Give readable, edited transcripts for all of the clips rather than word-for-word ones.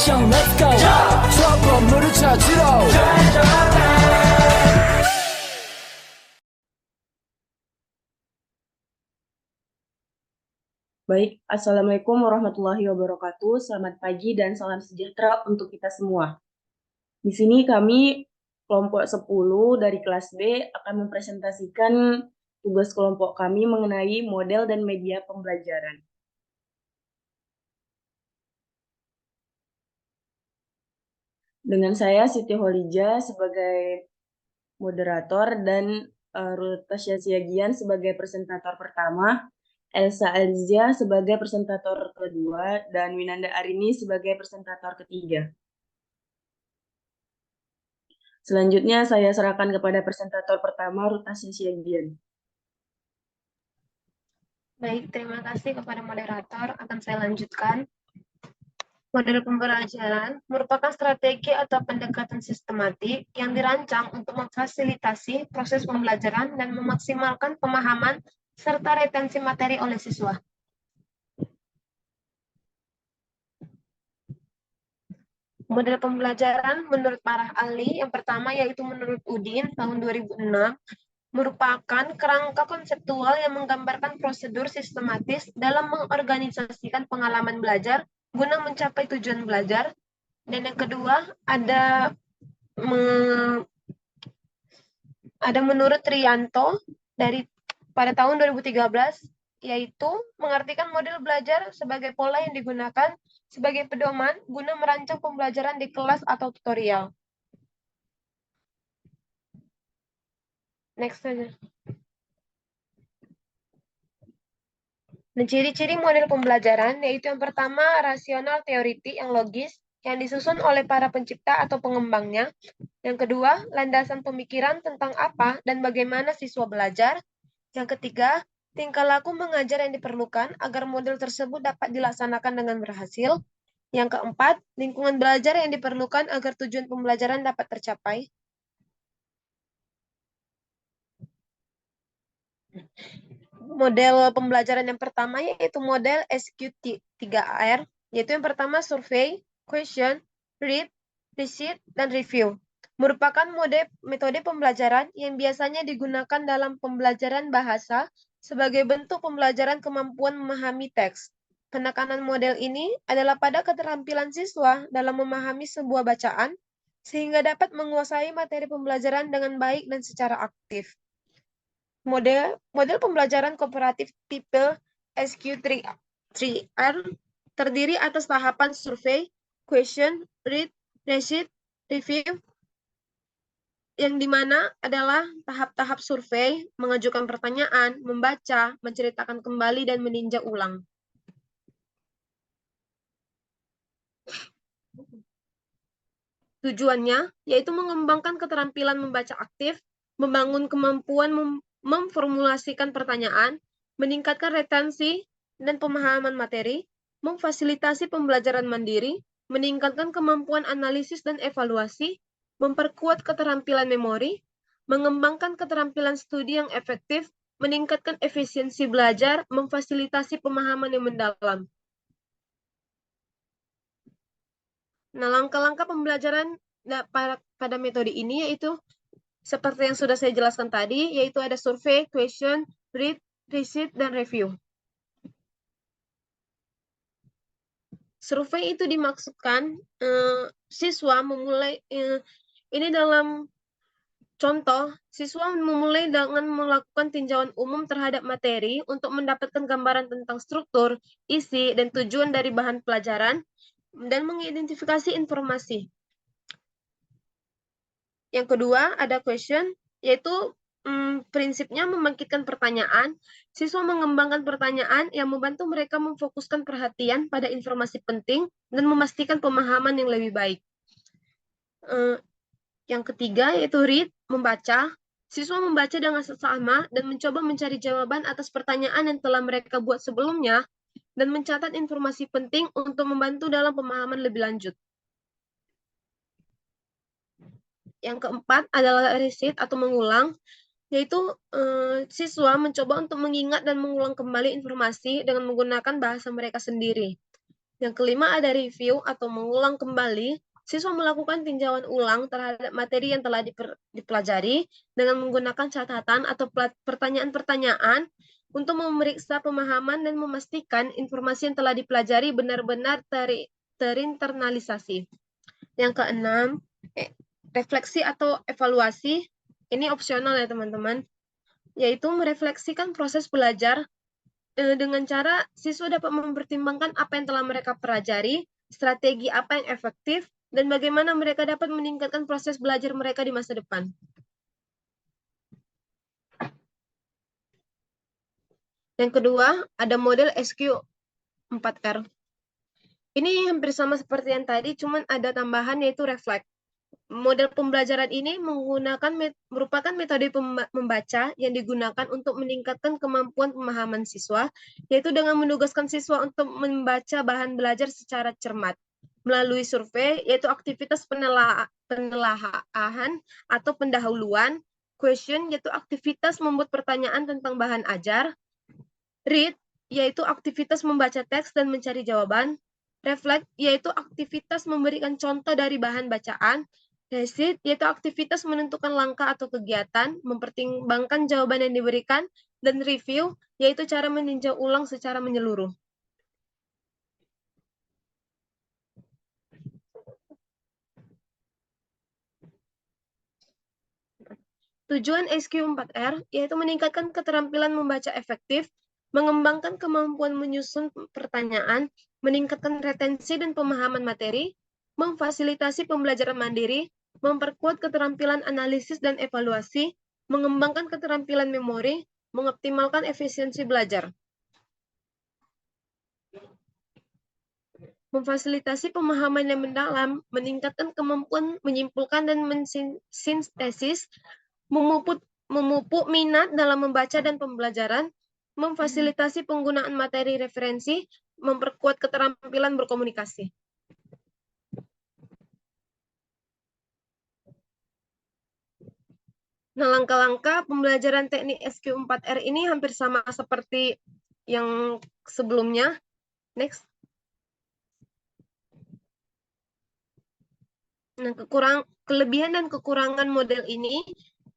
액션 let's go 저 건물을 찾으러 Baik, Assalamualaikum warahmatullahi wabarakatuh. Selamat pagi dan salam sejahtera untuk kita semua. Di sini kami kelompok 10 dari kelas B akan mempresentasikan tugas kelompok kami mengenai model dan media pembelajaran. Dengan saya Siti Holija sebagai moderator dan Ruth Tasya Siagian sebagai presentator pertama, Elsa Alizia sebagai presentator kedua, dan Winanda Arini sebagai presentator ketiga. Selanjutnya saya serahkan kepada presentator pertama, Ruth Tasya Siagian. Baik, terima kasih kepada moderator. Akan saya lanjutkan. Model pembelajaran merupakan strategi atau pendekatan sistematik yang dirancang untuk memfasilitasi proses pembelajaran dan memaksimalkan pemahaman serta retensi materi oleh siswa. Model pembelajaran menurut para ahli yang pertama yaitu menurut Udin tahun 2006 merupakan kerangka konseptual yang menggambarkan prosedur sistematis dalam mengorganisasikan pengalaman belajar guna mencapai tujuan belajar. Dan yang kedua ada menurut Trianto pada tahun 2013, yaitu mengartikan model belajar sebagai pola yang digunakan sebagai pedoman guna merancang pembelajaran di kelas atau tutorial. Next saja. Nah, ciri-ciri model pembelajaran yaitu yang pertama rasional teoritik yang logis yang disusun oleh para pencipta atau pengembangnya. Yang kedua, landasan pemikiran tentang apa dan bagaimana siswa belajar. Yang ketiga, tingkah laku mengajar yang diperlukan agar model tersebut dapat dilaksanakan dengan berhasil. Yang keempat, lingkungan belajar yang diperlukan agar tujuan pembelajaran dapat tercapai. Model pembelajaran yang pertama yaitu model SQ3R, yaitu yang pertama survei, question, read, recite, dan review. Merupakan metode pembelajaran yang biasanya digunakan dalam pembelajaran bahasa sebagai bentuk pembelajaran kemampuan memahami teks. Penekanan model ini adalah pada keterampilan siswa dalam memahami sebuah bacaan sehingga dapat menguasai materi pembelajaran dengan baik dan secara aktif. Model pembelajaran kooperatif tipe SQ3R terdiri atas tahapan survei, question, read, recite, review, yang dimana adalah tahap-tahap survei, mengajukan pertanyaan, membaca, menceritakan kembali, dan meninjau ulang. Tujuannya yaitu mengembangkan keterampilan membaca aktif, membangun kemampuan memformulasikan pertanyaan, meningkatkan retensi dan pemahaman materi, memfasilitasi pembelajaran mandiri, meningkatkan kemampuan analisis dan evaluasi, memperkuat keterampilan memori, mengembangkan keterampilan studi yang efektif, meningkatkan efisiensi belajar, memfasilitasi pemahaman yang mendalam. Nah, langkah-langkah pembelajaran pada metode ini yaitu seperti yang sudah saya jelaskan tadi, yaitu ada survei, question, read, recite, dan review. Survei itu dimaksudkan siswa memulai, ini dalam contoh, siswa memulai dengan melakukan tinjauan umum terhadap materi untuk mendapatkan gambaran tentang struktur, isi, dan tujuan dari bahan pelajaran, dan mengidentifikasi informasi. Yang kedua, ada question, yaitu prinsipnya membangkitkan pertanyaan. Siswa mengembangkan pertanyaan yang membantu mereka memfokuskan perhatian pada informasi penting dan memastikan pemahaman yang lebih baik. Yang ketiga, yaitu read, membaca. Siswa membaca dengan seksama dan mencoba mencari jawaban atas pertanyaan yang telah mereka buat sebelumnya dan mencatat informasi penting untuk membantu dalam pemahaman lebih lanjut. Yang keempat adalah recite atau mengulang, yaitu siswa mencoba untuk mengingat dan mengulang kembali informasi dengan menggunakan bahasa mereka sendiri. Yang kelima ada review atau mengulang kembali. Siswa melakukan tinjauan ulang terhadap materi yang telah dipelajari dengan menggunakan catatan atau pertanyaan-pertanyaan untuk memeriksa pemahaman dan memastikan informasi yang telah dipelajari benar-benar terinternalisasi. Yang keenam, refleksi atau evaluasi. Ini opsional ya teman-teman, yaitu merefleksikan proses belajar dengan cara siswa dapat mempertimbangkan apa yang telah mereka pelajari, strategi apa yang efektif, dan bagaimana mereka dapat meningkatkan proses belajar mereka di masa depan. Yang kedua, ada model SQ4R. Ini hampir sama seperti yang tadi, cuman ada tambahan yaitu reflect. Model pembelajaran ini merupakan metode membaca yang digunakan untuk meningkatkan kemampuan pemahaman siswa, yaitu dengan menugaskan siswa untuk membaca bahan belajar secara cermat melalui survei, yaitu aktivitas penelaahan atau pendahuluan, question, yaitu aktivitas membuat pertanyaan tentang bahan ajar, read, yaitu aktivitas membaca teks dan mencari jawaban, reflect, yaitu aktivitas memberikan contoh dari bahan bacaan, recite, yaitu aktivitas menentukan langkah atau kegiatan, mempertimbangkan jawaban yang diberikan, dan review, yaitu cara meninjau ulang secara menyeluruh. Tujuan SQ4R yaitu meningkatkan keterampilan membaca efektif, mengembangkan kemampuan menyusun pertanyaan, meningkatkan retensi dan pemahaman materi, memfasilitasi pembelajaran mandiri, memperkuat keterampilan analisis dan evaluasi, mengembangkan keterampilan memori, mengoptimalkan efisiensi belajar. Memfasilitasi pemahaman yang mendalam, meningkatkan kemampuan menyimpulkan dan mensintesis, memupuk minat dalam membaca dan pembelajaran, memfasilitasi penggunaan materi referensi, memperkuat keterampilan berkomunikasi. Nah, langkah-langkah pembelajaran teknik SQ4R ini hampir sama seperti yang sebelumnya. Next. Nah, kelebihan dan kekurangan model ini,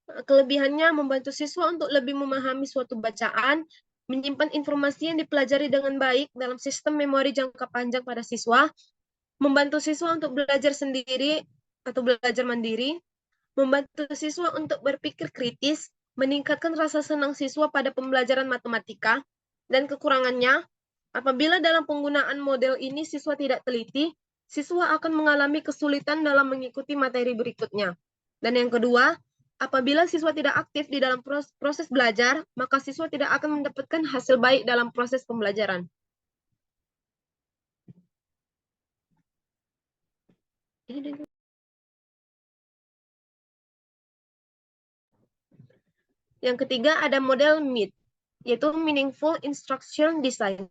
kelebihannya membantu siswa untuk lebih memahami suatu bacaan, menyimpan informasi yang dipelajari dengan baik dalam sistem memori jangka panjang pada siswa, membantu siswa untuk belajar sendiri atau belajar mandiri, membantu siswa untuk berpikir kritis, meningkatkan rasa senang siswa pada pembelajaran matematika, dan kekurangannya, apabila dalam penggunaan model ini siswa tidak teliti, siswa akan mengalami kesulitan dalam mengikuti materi berikutnya. Dan yang kedua, apabila siswa tidak aktif di dalam proses belajar, maka siswa tidak akan mendapatkan hasil baik dalam proses pembelajaran. Yang ketiga ada model MID, yaitu Meaningful Instruction Design.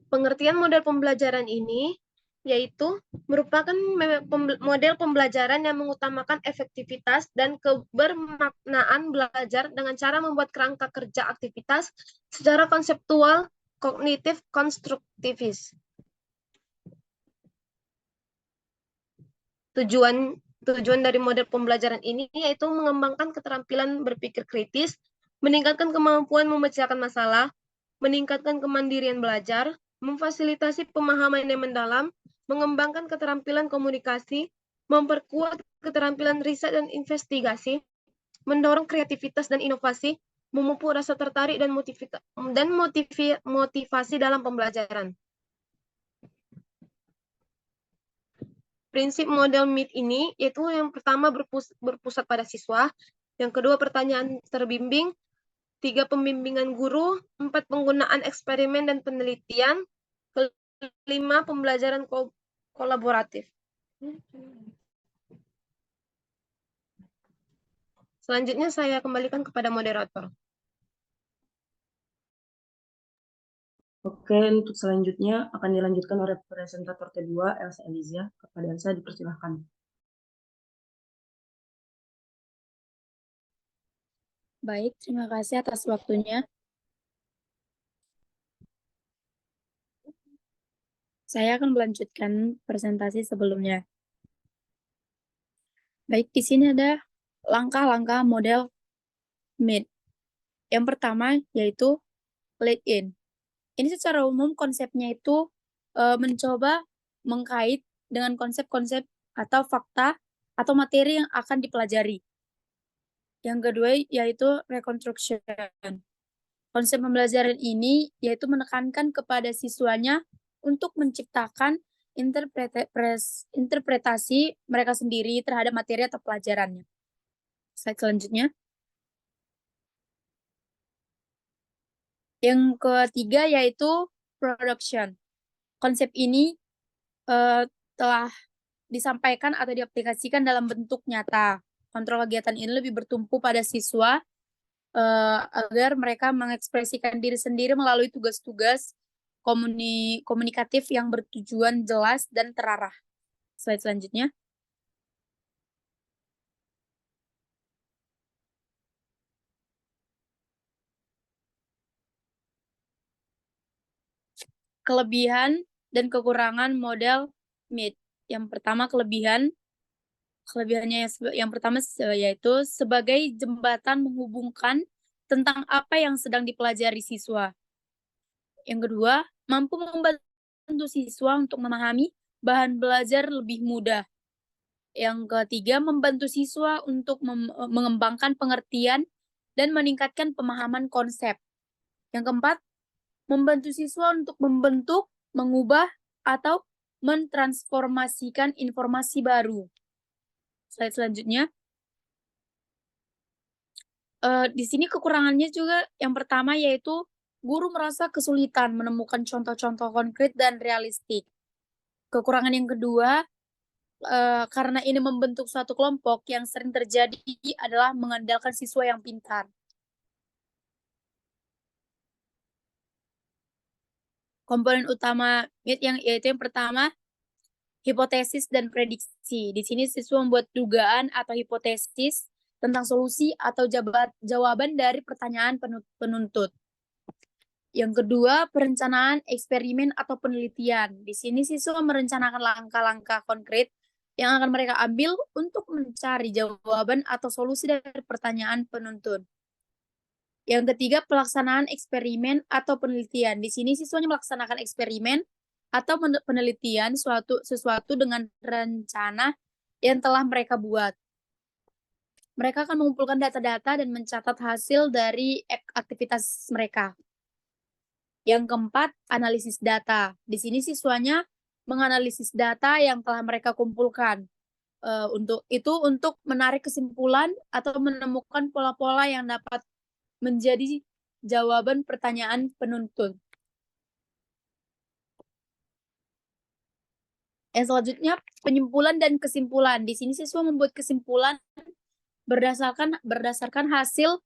Pengertian model pembelajaran ini yaitu merupakan model pembelajaran yang mengutamakan efektivitas dan kebermaknaan belajar dengan cara membuat kerangka kerja aktivitas secara konseptual, kognitif, konstruktivis. Tujuan dari model pembelajaran ini yaitu mengembangkan keterampilan berpikir kritis, meningkatkan kemampuan memecahkan masalah, meningkatkan kemandirian belajar, memfasilitasi pemahaman yang mendalam, mengembangkan keterampilan komunikasi, memperkuat keterampilan riset dan investigasi, mendorong kreativitas dan inovasi, memupuk rasa tertarik dan motivasi dalam pembelajaran. Prinsip model MID ini yaitu yang pertama berpusat pada siswa, yang kedua pertanyaan terbimbing, 3 pembimbingan guru, 4 penggunaan eksperimen dan penelitian, 5 pembelajaran kolaboratif. Selanjutnya saya kembalikan kepada moderator. Oke, untuk selanjutnya akan dilanjutkan oleh presentator kedua, Elsa Elizia. Kepada Elsa dipersilahkan. Baik, terima kasih atas waktunya. Saya akan melanjutkan presentasi sebelumnya. Baik, di sini ada langkah-langkah model MID. Yang pertama yaitu lead in. Ini secara umum konsepnya itu mencoba mengkait dengan konsep-konsep atau fakta atau materi yang akan dipelajari. Yang kedua yaitu reconstruction. Konsep pembelajaran ini yaitu menekankan kepada siswanya untuk menciptakan interpretasi mereka sendiri terhadap materi atau pelajarannya. Slide selanjutnya. Yang ketiga yaitu production. Konsep ini telah disampaikan atau diaplikasikan dalam bentuk nyata. Kontrol kegiatan ini lebih bertumpu pada siswa agar mereka mengekspresikan diri sendiri melalui tugas-tugas komunikatif yang bertujuan jelas dan terarah. Slide selanjutnya. Kelebihan dan kekurangan model MID. Yang pertama kelebihannya yang pertama yaitu sebagai jembatan menghubungkan tentang apa yang sedang dipelajari siswa. Yang kedua, mampu membantu siswa untuk memahami bahan belajar lebih mudah. Yang ketiga, membantu siswa untuk mengembangkan pengertian dan meningkatkan pemahaman konsep. Yang keempat, membantu siswa untuk membentuk, mengubah, atau mentransformasikan informasi baru. Slide selanjutnya. Di sini kekurangannya juga yang pertama yaitu guru merasa kesulitan menemukan contoh-contoh konkret dan realistik. Kekurangan yang kedua, karena ini membentuk suatu kelompok, yang sering terjadi adalah mengandalkan siswa yang pintar. Komponen utama MID yaitu yang pertama, hipotesis dan prediksi. Di sini siswa membuat dugaan atau hipotesis tentang solusi atau jawaban dari pertanyaan penuntut. Yang kedua, perencanaan eksperimen atau penelitian. Di sini siswa merencanakan langkah-langkah konkret yang akan mereka ambil untuk mencari jawaban atau solusi dari pertanyaan penuntut. Yang ketiga, pelaksanaan eksperimen atau penelitian. Di sini siswanya melaksanakan eksperimen atau penelitian sesuatu dengan rencana yang telah mereka buat. Mereka akan mengumpulkan data-data dan mencatat hasil dari aktivitas mereka. Yang keempat, analisis data. Di sini siswanya menganalisis data yang telah mereka kumpulkan. Untuk menarik kesimpulan atau menemukan pola-pola yang dapat menjadi jawaban pertanyaan penuntut. Yang selanjutnya, penyimpulan dan kesimpulan. Di sini siswa membuat kesimpulan berdasarkan hasil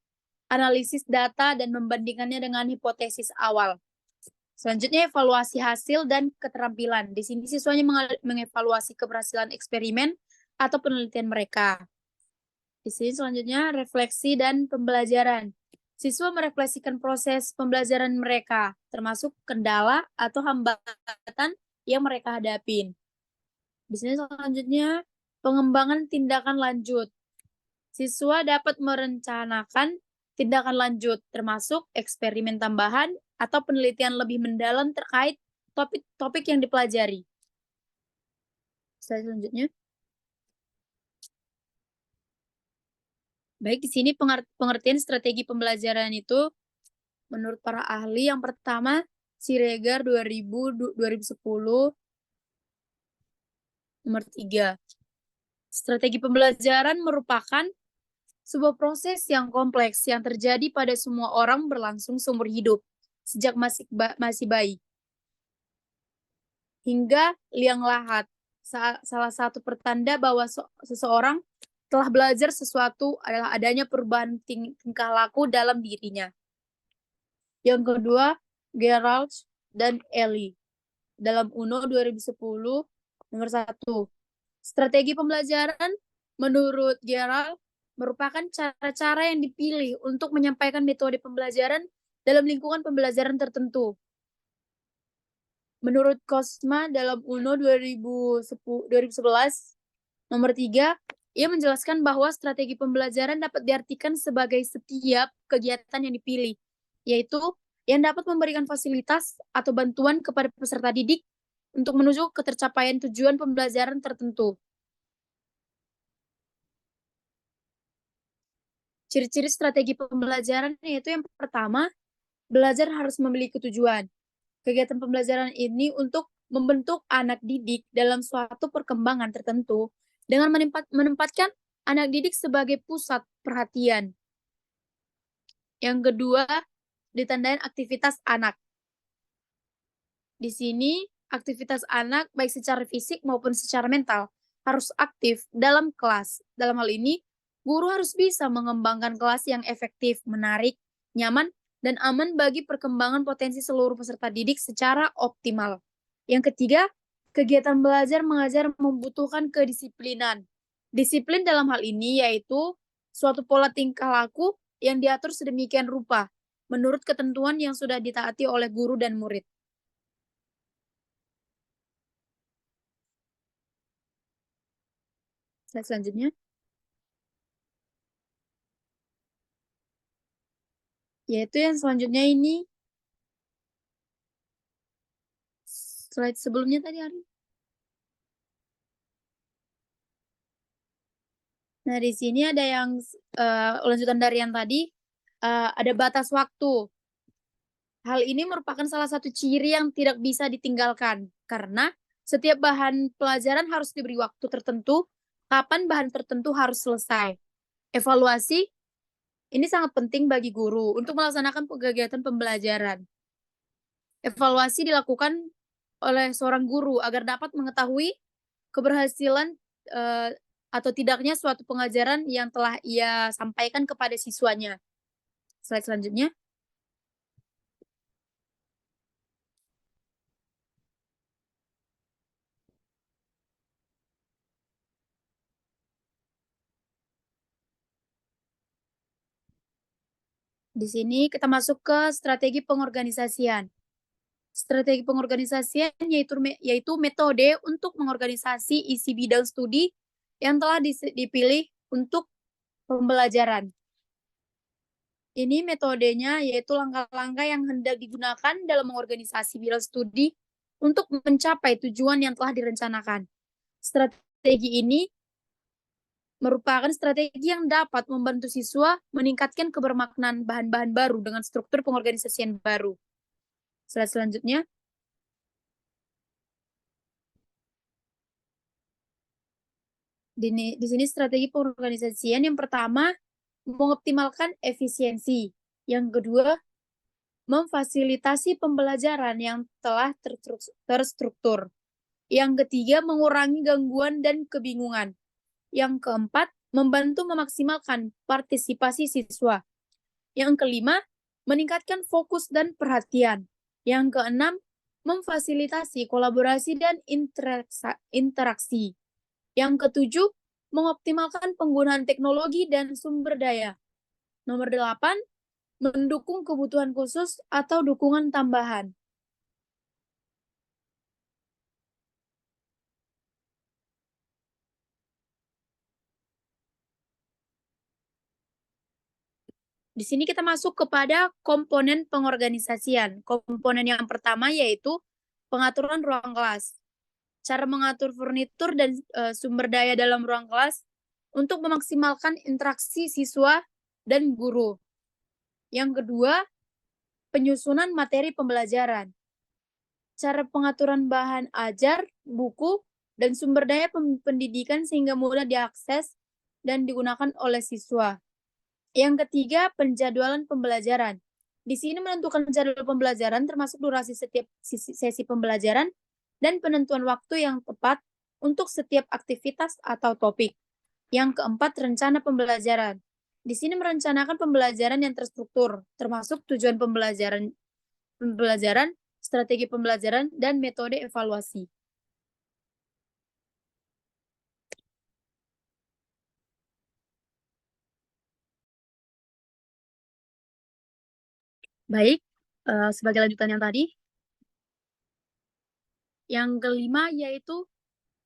analisis data dan membandingkannya dengan hipotesis awal. Selanjutnya, evaluasi hasil dan keterampilan. Di sini siswanya mengevaluasi keberhasilan eksperimen atau penelitian mereka. Di sini selanjutnya, refleksi dan pembelajaran. Siswa merefleksikan proses pembelajaran mereka, termasuk kendala atau hambatan yang mereka hadapin. Di sini selanjutnya, pengembangan tindakan lanjut. Siswa dapat merencanakan tindakan lanjut, termasuk eksperimen tambahan atau penelitian lebih mendalam terkait topik yang dipelajari. Slide selanjutnya. Baik, di sini pengertian strategi pembelajaran itu menurut para ahli, yang pertama Siregar 2010 nomor 3. Strategi pembelajaran merupakan sebuah proses yang kompleks yang terjadi pada semua orang berlangsung seumur hidup, sejak masih bayi hingga liang lahat. Salah satu pertanda bahwa seseorang telah belajar sesuatu adalah adanya perubahan tingkah laku dalam dirinya. Yang kedua, Gerald dan Eli dalam UNO 2010 nomor 1. Strategi pembelajaran menurut Gerald merupakan cara-cara yang dipilih untuk menyampaikan metode pembelajaran dalam lingkungan pembelajaran tertentu. Menurut Cosma dalam UNO 2011 nomor 3, ia menjelaskan bahwa strategi pembelajaran dapat diartikan sebagai setiap kegiatan yang dipilih, yaitu yang dapat memberikan fasilitas atau bantuan kepada peserta didik untuk menuju ke tercapaian tujuan pembelajaran tertentu. Ciri-ciri strategi pembelajaran yaitu yang pertama, belajar harus memiliki tujuan. Kegiatan pembelajaran ini untuk membentuk anak didik dalam suatu perkembangan tertentu dengan menempatkan anak didik sebagai pusat perhatian. Yang kedua, ditandai aktivitas anak. Di sini, aktivitas anak baik secara fisik maupun secara mental harus aktif dalam kelas. Dalam hal ini, guru harus bisa mengembangkan kelas yang efektif, menarik, nyaman, dan aman bagi perkembangan potensi seluruh peserta didik secara optimal. Yang ketiga, kegiatan belajar mengajar membutuhkan kedisiplinan. Disiplin dalam hal ini yaitu suatu pola tingkah laku yang diatur sedemikian rupa, menurut ketentuan yang sudah ditaati oleh guru dan murid. Slide selanjutnya. Yaitu yang selanjutnya ini. Slide sebelumnya tadi Ari. Nah, di sini ada yang lanjutan dari yang tadi, ada batas waktu. Hal ini merupakan salah satu ciri yang tidak bisa ditinggalkan, karena setiap bahan pelajaran harus diberi waktu tertentu, kapan bahan tertentu harus selesai. Evaluasi ini sangat penting bagi guru untuk melaksanakan kegiatan pembelajaran. Evaluasi dilakukan oleh seorang guru agar dapat mengetahui keberhasilan atau tidaknya suatu pengajaran yang telah ia sampaikan kepada siswanya. Slide selanjutnya. Di sini kita masuk ke strategi pengorganisasian. Strategi pengorganisasian yaitu metode untuk mengorganisasi isi bidang studi yang telah dipilih untuk pembelajaran. Ini metodenya yaitu langkah-langkah yang hendak digunakan dalam mengorganisasi bidang studi untuk mencapai tujuan yang telah direncanakan. Strategi ini merupakan strategi yang dapat membantu siswa meningkatkan kebermaknaan bahan-bahan baru dengan struktur pengorganisasian baru. Slide selanjutnya. Di sini strategi pengorganisasian yang pertama, mengoptimalkan efisiensi. Yang kedua, memfasilitasi pembelajaran yang telah terstruktur. Yang ketiga, mengurangi gangguan dan kebingungan. Yang keempat, membantu memaksimalkan partisipasi siswa. Yang kelima, meningkatkan fokus dan perhatian. Yang keenam, memfasilitasi kolaborasi dan interaksi. Yang ketujuh, mengoptimalkan penggunaan teknologi dan sumber daya. Nomor 8, mendukung kebutuhan khusus atau dukungan tambahan. Di sini kita masuk kepada komponen pengorganisasian. Komponen yang pertama yaitu pengaturan ruang kelas. Cara mengatur furnitur dan sumber daya dalam ruang kelas untuk memaksimalkan interaksi siswa dan guru. Yang kedua, penyusunan materi pembelajaran. Cara pengaturan bahan ajar, buku, dan sumber daya pendidikan sehingga mudah diakses dan digunakan oleh siswa. Yang ketiga, penjadwalan pembelajaran. Di sini menentukan jadwal pembelajaran termasuk durasi setiap sesi pembelajaran dan penentuan waktu yang tepat untuk setiap aktivitas atau topik. Yang keempat, rencana pembelajaran. Di sini merencanakan pembelajaran yang terstruktur, termasuk tujuan pembelajaran, strategi pembelajaran, dan metode evaluasi. Baik, sebagai lanjutan yang tadi. Yang kelima yaitu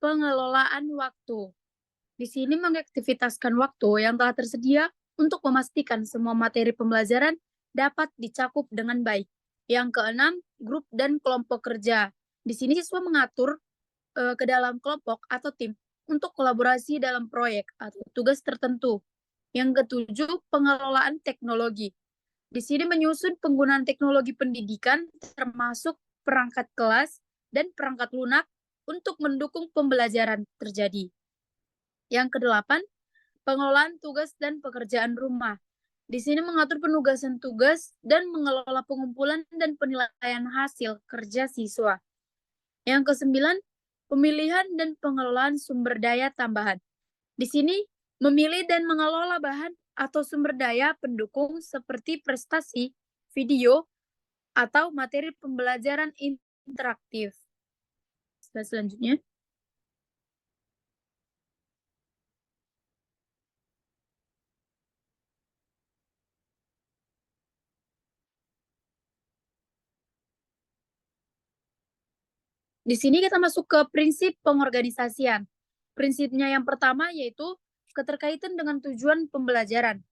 pengelolaan waktu. Di sini mengaktivitaskan waktu yang telah tersedia untuk memastikan semua materi pembelajaran dapat dicakup dengan baik. Yang keenam, grup dan kelompok kerja. Di sini siswa mengatur ke dalam kelompok atau tim untuk kolaborasi dalam proyek atau tugas tertentu. Yang ketujuh, pengelolaan teknologi. Di sini menyusun penggunaan teknologi pendidikan termasuk perangkat kelas dan perangkat lunak untuk mendukung pembelajaran terjadi. Yang kedelapan, pengelolaan tugas dan pekerjaan rumah. Di sini mengatur penugasan tugas dan mengelola pengumpulan dan penilaian hasil kerja siswa. Yang kesembilan, pemilihan dan pengelolaan sumber daya tambahan. Di sini memilih dan mengelola bahan atau sumber daya pendukung seperti prestasi, video, atau materi pembelajaran interaktif. Slide selanjutnya. Di sini kita masuk ke prinsip pengorganisasian. Prinsipnya yang pertama yaitu keterkaitan dengan tujuan pembelajaran.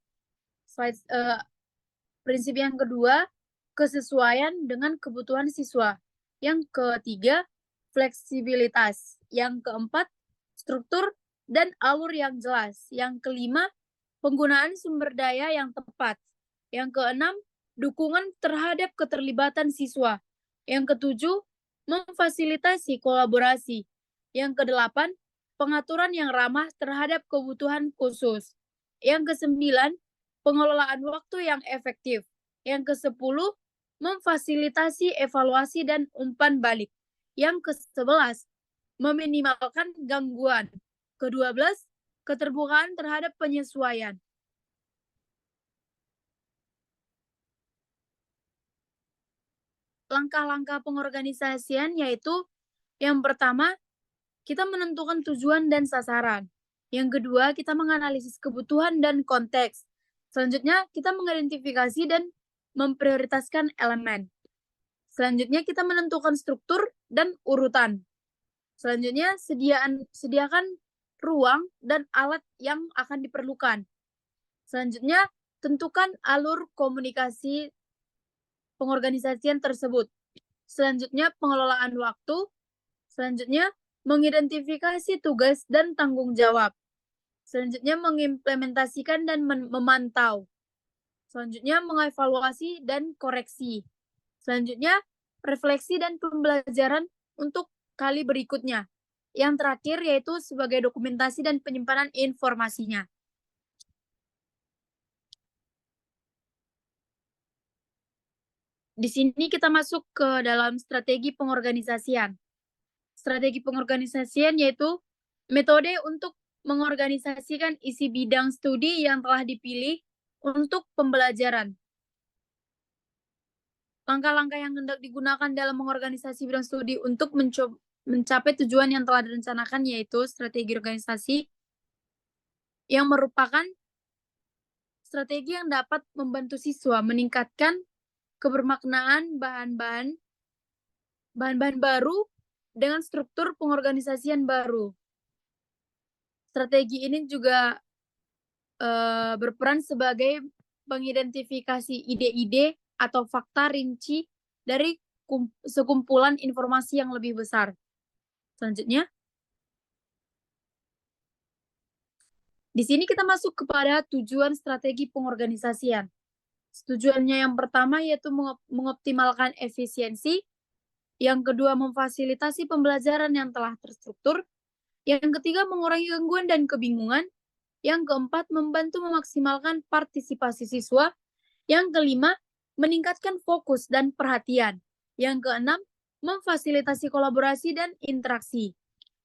Prinsip yang kedua, kesesuaian dengan kebutuhan siswa. Yang ketiga, fleksibilitas. Yang keempat, struktur dan alur yang jelas. Yang kelima, penggunaan sumber daya yang tepat. Yang keenam, dukungan terhadap keterlibatan siswa. Yang ketujuh, memfasilitasi kolaborasi. Yang kedelapan, pengaturan yang ramah terhadap kebutuhan khusus. Yang kesembilan, pengelolaan waktu yang efektif. Yang kesepuluh, memfasilitasi evaluasi dan umpan balik. Yang ke-11, meminimalkan gangguan. Ke-12, keterbukaan terhadap penyesuaian. Langkah-langkah pengorganisasian yaitu yang pertama, kita menentukan tujuan dan sasaran. Yang kedua, kita menganalisis kebutuhan dan konteks. Selanjutnya, kita mengidentifikasi dan memprioritaskan elemen. Selanjutnya, kita menentukan struktur dan urutan. Selanjutnya, sediakan ruang dan alat yang akan diperlukan. Selanjutnya, tentukan alur komunikasi pengorganisasian tersebut. Selanjutnya, pengelolaan waktu. Selanjutnya, mengidentifikasi tugas dan tanggung jawab. Selanjutnya, mengimplementasikan dan memantau. Selanjutnya, mengevaluasi dan koreksi. Selanjutnya, refleksi dan pembelajaran untuk kali berikutnya. Yang terakhir yaitu sebagai dokumentasi dan penyimpanan informasinya. Di sini kita masuk ke dalam strategi pengorganisasian. Strategi pengorganisasian yaitu metode untuk mengorganisasikan isi bidang studi yang telah dipilih untuk pembelajaran. Langkah-langkah yang hendak digunakan dalam mengorganisasi bidang studi untuk mencapai tujuan yang telah direncanakan yaitu strategi organisasi yang merupakan strategi yang dapat membantu siswa meningkatkan kebermaknaan bahan-bahan baru dengan struktur pengorganisasian baru. Strategi ini juga berperan sebagai pengidentifikasi ide-ide atau fakta rinci dari sekumpulan informasi yang lebih besar. Selanjutnya, di sini kita masuk kepada tujuan strategi pengorganisasian. Tujuannya yang pertama yaitu mengoptimalkan efisiensi, yang kedua memfasilitasi pembelajaran yang telah terstruktur, yang ketiga mengurangi gangguan dan kebingungan, yang keempat membantu memaksimalkan partisipasi siswa, yang kelima meningkatkan fokus dan perhatian, yang keenam memfasilitasi kolaborasi dan interaksi,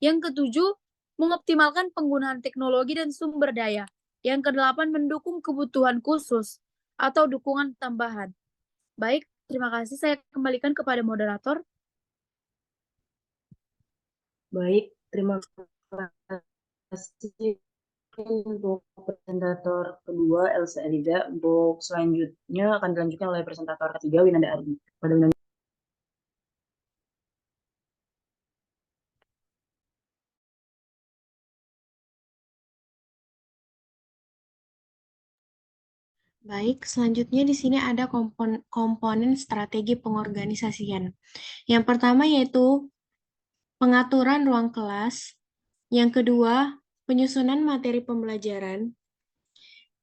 yang ketujuh mengoptimalkan penggunaan teknologi dan sumber daya, yang kedelapan mendukung kebutuhan khusus atau dukungan tambahan. Baik, Terima kasih, saya kembalikan kepada moderator. Baik, terima kasih untuk presentator kedua Elsa Elida. Untuk selanjutnya akan dilanjutkan oleh presentator ketiga Winanda Ardi. Pada Winanda. Baik, selanjutnya di sini ada komponen strategi pengorganisasian. Yang pertama yaitu pengaturan ruang kelas. Yang kedua, penyusunan materi pembelajaran.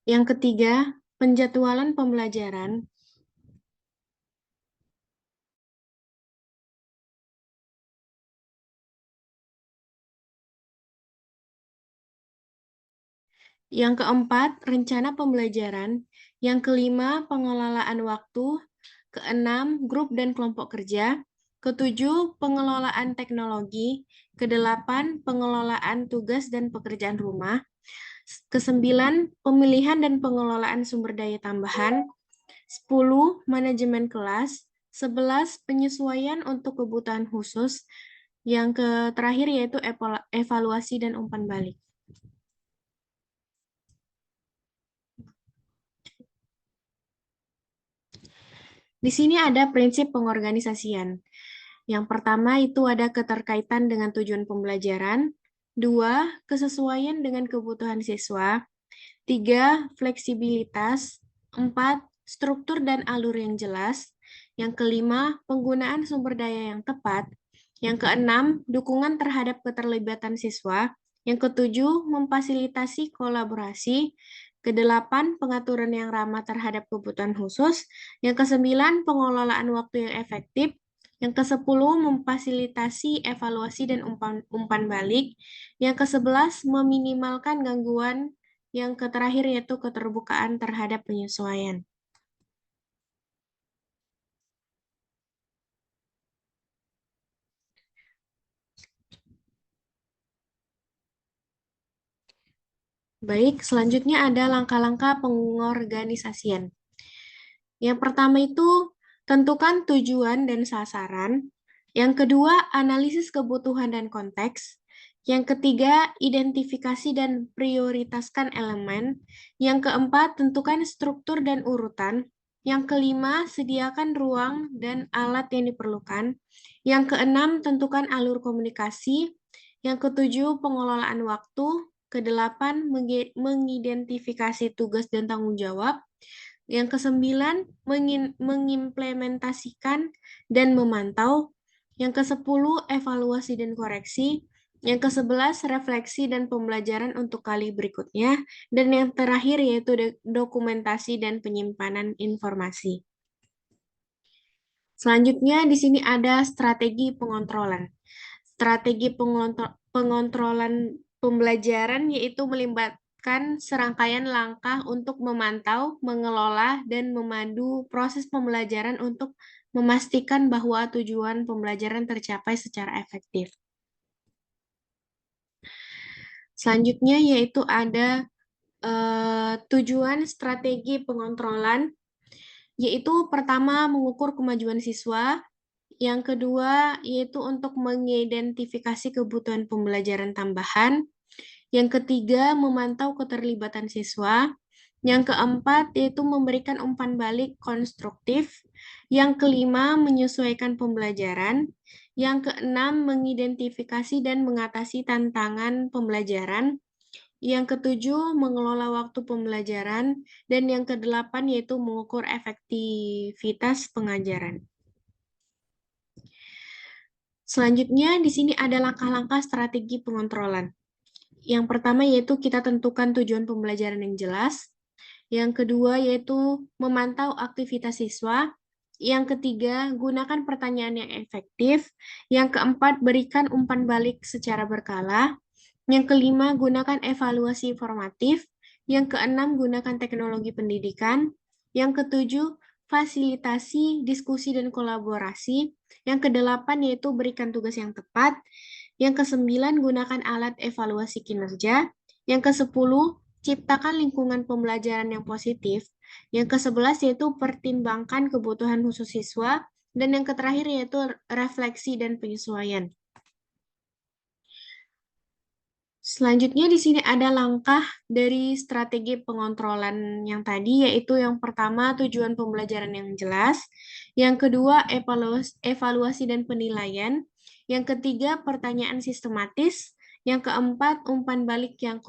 Yang ketiga, penjadwalan pembelajaran. Yang keempat, rencana pembelajaran. Yang kelima, pengelolaan waktu. Keenam, grup dan kelompok kerja. Ketujuh, pengelolaan teknologi. Kedelapan, pengelolaan tugas dan pekerjaan rumah. Kesembilan, pemilihan dan pengelolaan sumber daya tambahan. 10, manajemen kelas. 11, penyesuaian untuk kebutuhan khusus. Yang terakhir yaitu evaluasi dan umpan balik. Di sini ada prinsip pengorganisasian. Yang pertama itu ada keterkaitan dengan tujuan pembelajaran. 2, kesesuaian dengan kebutuhan siswa. 3, fleksibilitas. 4, struktur dan alur yang jelas. Yang kelima, penggunaan sumber daya yang tepat. Yang keenam, dukungan terhadap keterlibatan siswa. Yang ketujuh, memfasilitasi kolaborasi. Kedelapan, pengaturan yang ramah terhadap kebutuhan khusus. Yang kesembilan, pengelolaan waktu yang efektif. Yang kesepuluh, memfasilitasi evaluasi dan umpan balik. Yang kesebelas, meminimalkan gangguan. Yang terakhir yaitu keterbukaan terhadap penyesuaian. Baik, selanjutnya ada langkah-langkah pengorganisasian. Yang pertama itu tentukan tujuan dan sasaran. Yang kedua, analisis kebutuhan dan konteks. Yang ketiga, identifikasi dan prioritaskan elemen. Yang keempat, tentukan struktur dan urutan. Yang kelima, sediakan ruang dan alat yang diperlukan. Yang keenam, tentukan alur komunikasi. Yang ketujuh, pengelolaan waktu. Kedelapan, mengidentifikasi tugas dan tanggung jawab. Yang kesembilan, mengimplementasikan dan memantau. Yang kesepuluh, evaluasi dan koreksi. Yang kesebelas, refleksi dan pembelajaran untuk kali berikutnya. Dan yang terakhir yaitu dokumentasi dan penyimpanan informasi. Selanjutnya di sini ada strategi pengontrolan. Strategi pengontrolan pembelajaran yaitu melibatkan serangkaian langkah untuk memantau, mengelola, dan memandu proses pembelajaran untuk memastikan bahwa tujuan pembelajaran tercapai secara efektif. Selanjutnya yaitu ada tujuan strategi pengontrolan, yaitu pertama mengukur kemajuan siswa, yang kedua yaitu untuk mengidentifikasi kebutuhan pembelajaran tambahan, yang ketiga memantau keterlibatan siswa, yang keempat yaitu memberikan umpan balik konstruktif, yang kelima menyesuaikan pembelajaran, yang keenam mengidentifikasi dan mengatasi tantangan pembelajaran, yang ketujuh, mengelola waktu pembelajaran. Dan yang kedelapan, yaitu mengukur efektivitas pengajaran. Selanjutnya, di sini ada langkah-langkah strategi pengontrolan. Yang pertama, yaitu kita tentukan tujuan pembelajaran yang jelas. Yang kedua, yaitu memantau aktivitas siswa. Yang ketiga, gunakan pertanyaan yang efektif. Yang keempat, berikan umpan balik secara berkala. Yang kelima, gunakan evaluasi formatif. Yang keenam, gunakan teknologi pendidikan. Yang ketujuh, fasilitasi diskusi dan kolaborasi. Yang kedelapan, yaitu berikan tugas yang tepat. Yang kesembilan, gunakan alat evaluasi kinerja. Yang kesepuluh, ciptakan lingkungan pembelajaran yang positif. Yang ke-11 yaitu pertimbangkan kebutuhan khusus siswa. Dan yang terakhir yaitu refleksi dan penyesuaian. Selanjutnya di sini ada langkah dari strategi pengontrolan yang tadi, yaitu yang pertama tujuan pembelajaran yang jelas, yang kedua evaluasi dan penilaian, yang ketiga pertanyaan sistematis, yang keempat umpan balik yang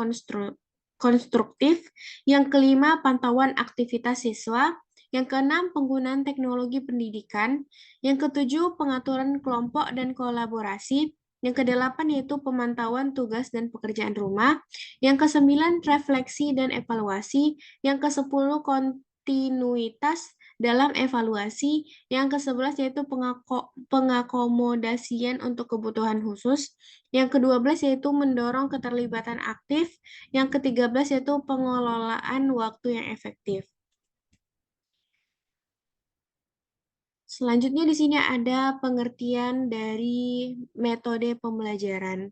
konstruktif, yang kelima pantauan aktivitas siswa, yang keenam penggunaan teknologi pendidikan, yang ketujuh pengaturan kelompok dan kolaborasi, yang kedelapan yaitu pemantauan tugas dan pekerjaan rumah. Yang kesembilan refleksi dan evaluasi. Yang kesepuluh kontinuitas dalam evaluasi. Yang ke-11 yaitu pengakomodasian untuk kebutuhan khusus. Yang ke-12 yaitu mendorong keterlibatan aktif. Yang ke-13 yaitu pengelolaan waktu yang efektif. Selanjutnya di sini ada pengertian dari metode pembelajaran,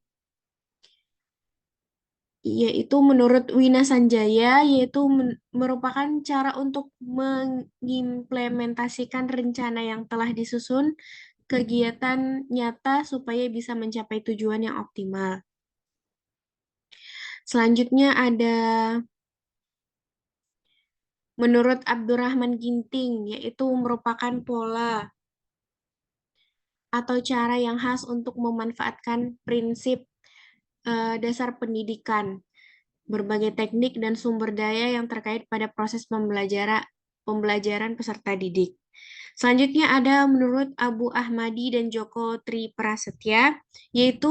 yaitu menurut Wina Sanjaya, yaitu merupakan cara untuk mengimplementasikan rencana yang telah disusun kegiatan nyata supaya bisa mencapai tujuan yang optimal. Selanjutnya ada menurut Abdurrahman Ginting, yaitu merupakan pola atau cara yang khas untuk memanfaatkan prinsip dasar pendidikan, berbagai teknik dan sumber daya yang terkait pada proses pembelajaran peserta didik. Selanjutnya ada menurut Abu Ahmadi dan Joko Triprasetya, yaitu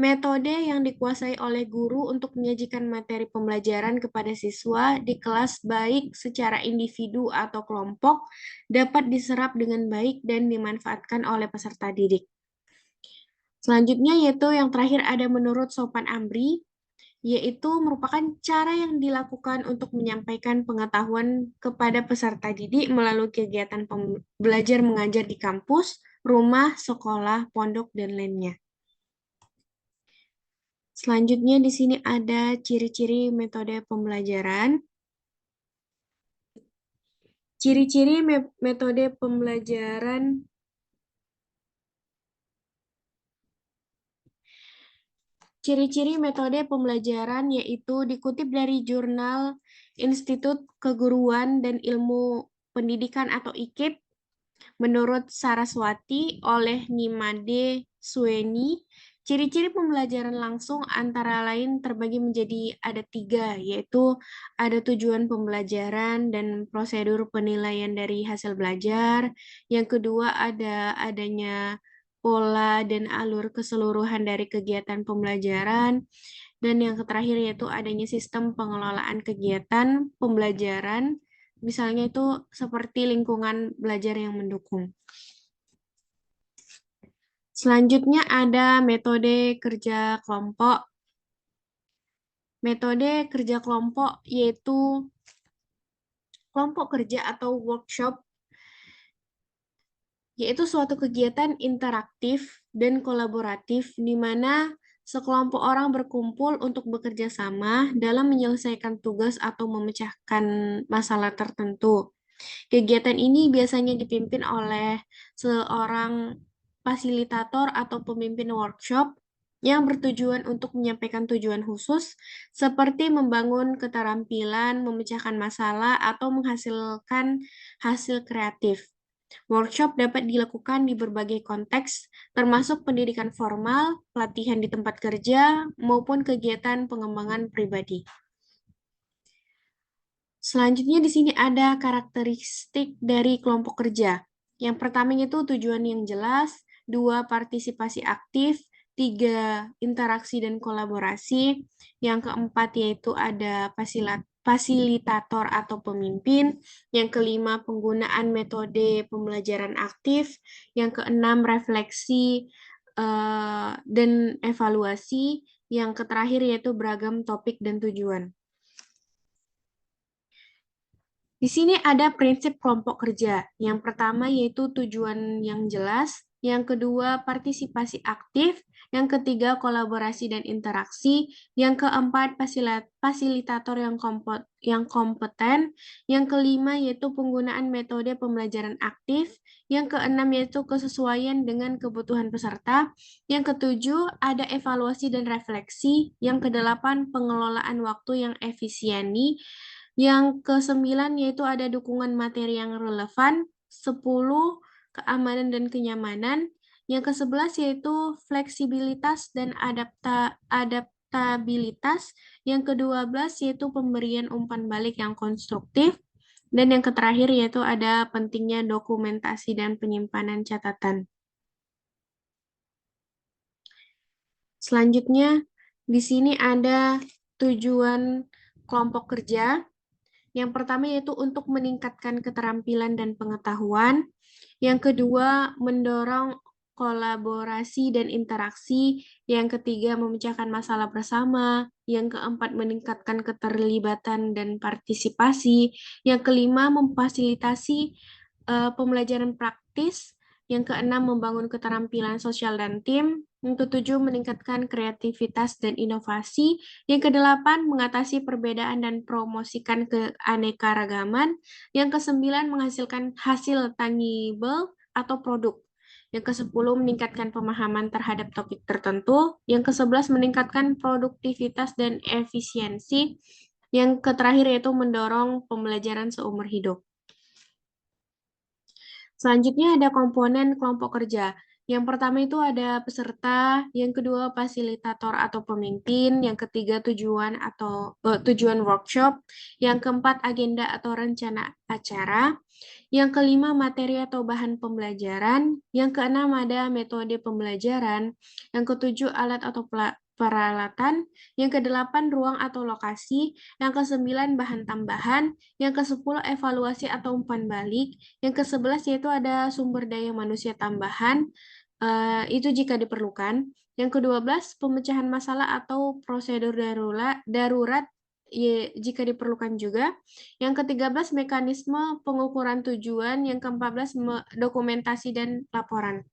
metode yang dikuasai oleh guru untuk menyajikan materi pembelajaran kepada siswa di kelas baik secara individu atau kelompok dapat diserap dengan baik dan dimanfaatkan oleh peserta didik. Selanjutnya yaitu yang terakhir ada menurut Sopan Amri, yaitu merupakan cara yang dilakukan untuk menyampaikan pengetahuan kepada peserta didik melalui kegiatan belajar mengajar di kampus, rumah, sekolah, pondok, dan lainnya. Selanjutnya di sini ada ciri-ciri metode pembelajaran. Ciri-ciri metode pembelajaran Ciri-ciri metode pembelajaran yaitu dikutip dari jurnal Institut Keguruan dan Ilmu Pendidikan atau IKIP, menurut Saraswati oleh Nimade Sueni, ciri-ciri pembelajaran langsung antara lain terbagi menjadi ada 3, yaitu ada tujuan pembelajaran dan prosedur penilaian dari hasil belajar. Yang kedua ada adanya pola dan alur keseluruhan dari kegiatan pembelajaran. Dan yang terakhir yaitu adanya sistem pengelolaan kegiatan pembelajaran, misalnya itu seperti lingkungan belajar yang mendukung. Selanjutnya ada metode kerja kelompok. Metode kerja kelompok yaitu kelompok kerja atau workshop, yaitu suatu kegiatan interaktif dan kolaboratif di mana sekelompok orang berkumpul untuk bekerja sama dalam menyelesaikan tugas atau memecahkan masalah tertentu. Kegiatan ini biasanya dipimpin oleh seorang fasilitator atau pemimpin workshop yang bertujuan untuk menyampaikan tujuan khusus seperti membangun keterampilan, memecahkan masalah, atau menghasilkan hasil kreatif. Workshop dapat dilakukan di berbagai konteks, termasuk pendidikan formal, pelatihan di tempat kerja, maupun kegiatan pengembangan pribadi. Selanjutnya di sini ada karakteristik dari kelompok kerja. Yang pertama itu tujuan yang jelas, 2 partisipasi aktif, 3 interaksi dan kolaborasi, yang keempat yaitu ada fasilitator atau pemimpin, yang kelima penggunaan metode pembelajaran aktif, yang keenam refleksi dan evaluasi, yang terakhir yaitu beragam topik dan tujuan. Di sini ada prinsip kelompok kerja. Yang pertama yaitu tujuan yang jelas, yang kedua partisipasi aktif, yang ketiga kolaborasi dan interaksi, yang keempat fasilitator yang kompeten, yang kelima yaitu penggunaan metode pembelajaran aktif, yang keenam yaitu kesesuaian dengan kebutuhan peserta, yang ketujuh ada evaluasi dan refleksi, yang kedelapan pengelolaan waktu yang efisieni, yang kesembilan yaitu ada dukungan materi yang relevan, 10 keamanan dan kenyamanan, yang ke-11 yaitu fleksibilitas dan adaptabilitas, yang ke-12 yaitu pemberian umpan balik yang konstruktif, dan yang terakhir yaitu ada pentingnya dokumentasi dan penyimpanan catatan. Selanjutnya, di sini ada tujuan kelompok kerja. Yang pertama yaitu untuk meningkatkan keterampilan dan pengetahuan. Yang kedua, mendorong kolaborasi dan interaksi. Yang ketiga, memecahkan masalah bersama. Yang keempat, meningkatkan keterlibatan dan partisipasi. Yang kelima, memfasilitasi pembelajaran praktis. Yang keenam, membangun keterampilan sosial dan tim. Yang ketujuh, meningkatkan kreativitas dan inovasi. Yang kedelapan, mengatasi perbedaan dan promosikan keanekaragaman. Yang kesembilan, menghasilkan hasil tangible atau produk. Yang ke-10, meningkatkan pemahaman terhadap topik tertentu. Yang ke-11, meningkatkan produktivitas dan efisiensi. Yang terakhir yaitu mendorong pembelajaran seumur hidup. Selanjutnya ada komponen kelompok kerja. Yang pertama itu ada peserta, yang kedua fasilitator atau pemimpin, yang ketiga tujuan workshop, yang keempat agenda atau rencana acara, yang kelima materi atau bahan pembelajaran, yang keenam ada metode pembelajaran, yang ketujuh alat atau peralatan, yang kedelapan ruang atau lokasi, yang kesembilan bahan tambahan, yang ke-10 evaluasi atau umpan balik, yang ke-11 yaitu ada sumber daya manusia tambahan, itu jika diperlukan. Yang ke-12 pemecahan masalah atau prosedur darurat jika diperlukan juga. Yang ke-13 mekanisme pengukuran tujuan, yang ke-14 dokumentasi dan laporan.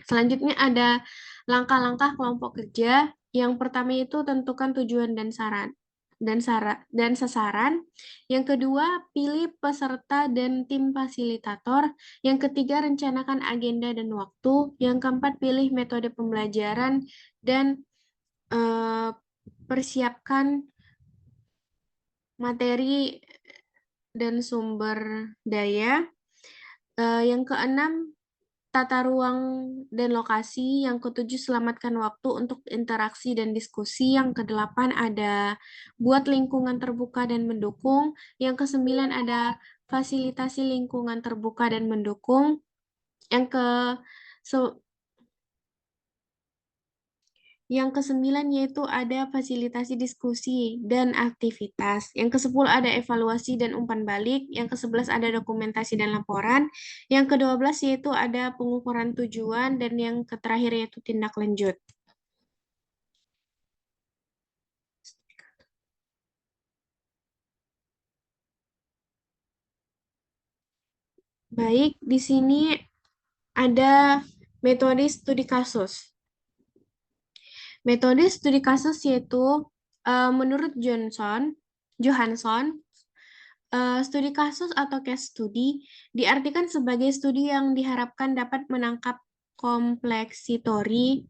Selanjutnya ada langkah-langkah kelompok kerja. Yang pertama itu tentukan tujuan dan sasaran. Yang kedua, pilih peserta dan tim fasilitator. Yang ketiga, rencanakan agenda dan waktu. Yang keempat, pilih metode pembelajaran dan persiapkan materi dan sumber daya. Yang keenam, tata ruang dan lokasi. Yang ketujuh, selamatkan waktu untuk interaksi dan diskusi. Yang kedelapan ada buat lingkungan terbuka dan mendukung. Yang kesembilan ada fasilitasi lingkungan terbuka dan mendukung. Yang ke-9 yaitu ada fasilitasi diskusi dan aktivitas. Yang ke-10 ada evaluasi dan umpan balik. Yang ke-11 ada dokumentasi dan laporan. Yang ke-12 yaitu ada pengukuran tujuan. Dan yang terakhir yaitu tindak lanjut. Baik, di sini ada metode studi kasus. Metode studi kasus yaitu menurut Johansson, studi kasus atau case study diartikan sebagai studi yang diharapkan dapat menangkap kompleksitori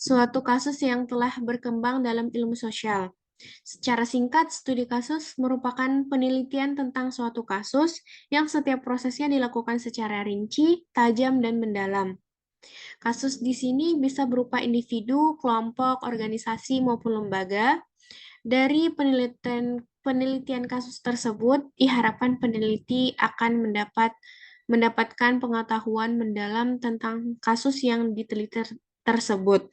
suatu kasus yang telah berkembang dalam ilmu sosial. Secara singkat, studi kasus merupakan penelitian tentang suatu kasus yang setiap prosesnya dilakukan secara rinci, tajam, dan mendalam. Kasus di sini bisa berupa individu, kelompok, organisasi, maupun lembaga. Dari penelitian kasus tersebut, diharapkan peneliti akan mendapatkan pengetahuan mendalam tentang kasus yang diteliti tersebut.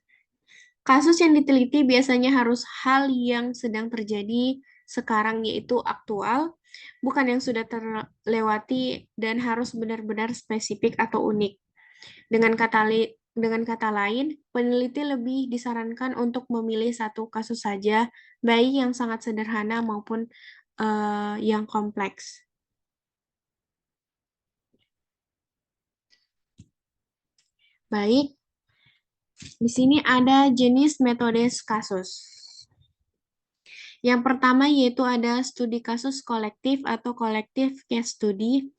Kasus yang diteliti biasanya harus hal yang sedang terjadi sekarang, yaitu aktual, bukan yang sudah terlewati, dan harus benar-benar spesifik atau unik. Dengan kata lain, peneliti lebih disarankan untuk memilih satu kasus saja, baik yang sangat sederhana maupun yang kompleks. Baik, di sini ada jenis metode kasus. Yang pertama yaitu ada studi kasus kolektif atau kolektif case study,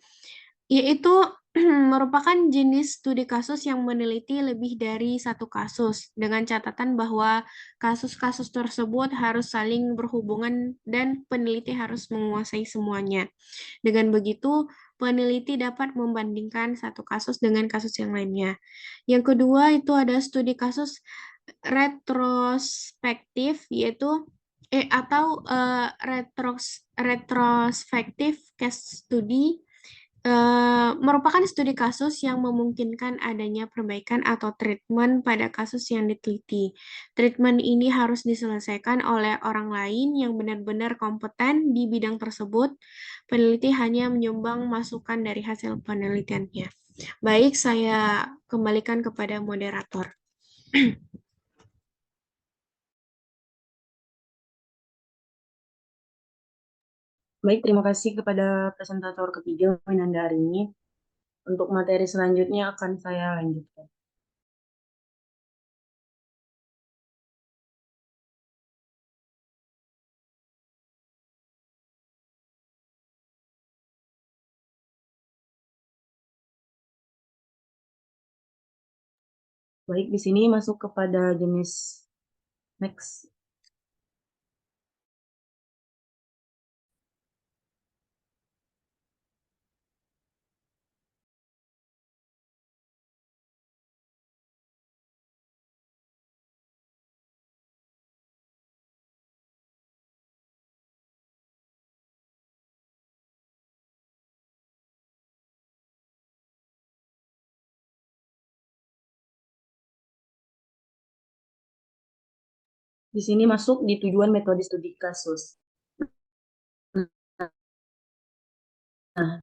yaitu merupakan jenis studi kasus yang meneliti lebih dari satu kasus, dengan catatan bahwa kasus-kasus tersebut harus saling berhubungan dan peneliti harus menguasai semuanya. Dengan begitu, peneliti dapat membandingkan satu kasus dengan kasus yang lainnya. Yang kedua itu ada studi kasus retrospektif, yaitu retrospektif case study merupakan studi kasus yang memungkinkan adanya perbaikan atau treatment pada kasus yang diteliti. Treatment ini harus diselesaikan oleh orang lain yang benar-benar kompeten di bidang tersebut. Peneliti hanya menyumbang masukan dari hasil penelitiannya. Baik, saya kembalikan kepada moderator. Baik, terima kasih kepada presentator ketiga Winanda hari ini. Untuk materi selanjutnya akan saya lanjutkan. Baik, di sini masuk kepada jenis next. Di sini masuk di tujuan metode studi kasus. Nah,